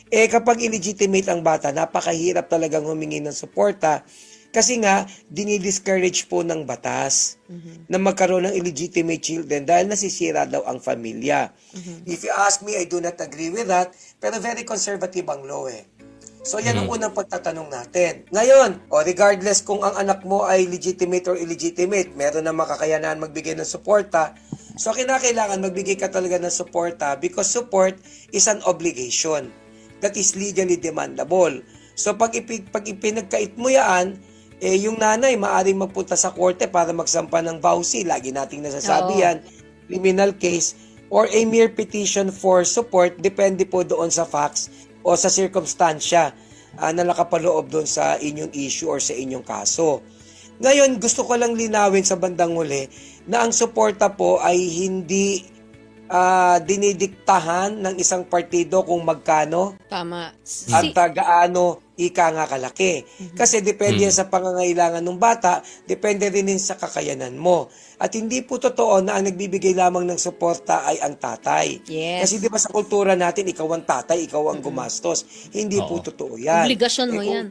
Kapag illegitimate ang bata, napakahirap talagang humingi ng suporta kasi nga, dinidiscourage po ng batas na magkaroon ng illegitimate children dahil nasisira daw ang pamilya. If you ask me, I do not agree with that, pero very conservative ang law eh. So yan ang unang pagtatanong natin. Ngayon, regardless kung ang anak mo ay legitimate or illegitimate, meron na makakayanan magbigay ng suporta, so kinakailangan magbigay ka talaga ng suporta because support is an obligation that is legally demandable. So pag ipinagkait mo yan, yung nanay maaaring magpunta sa korte para magsampa ng vowsy, lagi nating nasasabi yan, criminal case, or a mere petition for support, depende po doon sa facts o sa circumstansya na nakapaloob doon sa inyong issue or sa inyong kaso. Ngayon, gusto ko lang linawin sa bandang huli na ang suporta po ay hindi dinidiktahan ng isang partido kung magkano Tama. at gaano ika nga kalaki. Kasi depende yan sa pangangailangan ng bata, depende rin sa kakayanan mo. At hindi po totoo na ang nagbibigay lamang ng suporta ay ang tatay. Yes. Kasi di ba sa kultura natin, ikaw ang tatay, ikaw ang gumastos. Hindi po totoo yan. Obligasyon mo yan.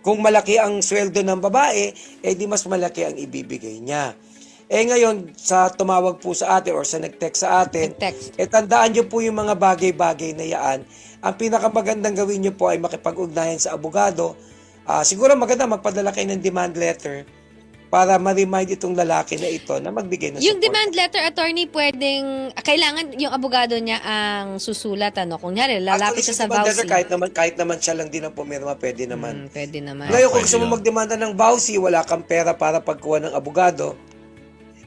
Kung malaki ang sweldo ng babae, di mas malaki ang ibibigay niya. Ngayon, sa tumawag po sa atin or sa nag-text sa atin, tandaan nyo po yung mga bagay-bagay na yaan. Ang pinakamagandang gawin nyo po ay makipag-ugnayan sa abogado. Siguro maganda magpadala kayo ng demand letter para ma-remind itong lalaki na ito na magbigay ng support. Yung demand letter, attorney, kailangan yung abogado niya ang susulat, kunyari, lalapit siya sa vowsy. Kahit naman siya lang din ang pumirma, pwede naman. Pwede naman. Ngayon, kung gusto mo magdemanda ng vowsy, wala kang pera para pagkuha ng abogado,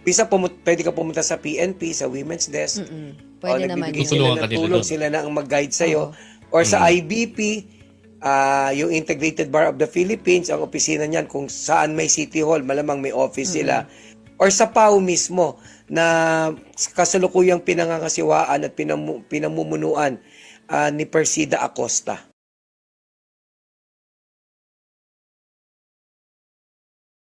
pwede ka pumunta sa PNP, sa Women's Desk. Pwede naman nagbibigay yun. sila ng tulong, sila na ang mag-guide sa'yo. Or sa IBP, yung Integrated Bar of the Philippines, ang opisina niyan, kung saan may City Hall, malamang may office sila. Or sa PAO mismo, na kasalukuyang pinangangasiwaan at pinamumunuan ni Persida Acosta.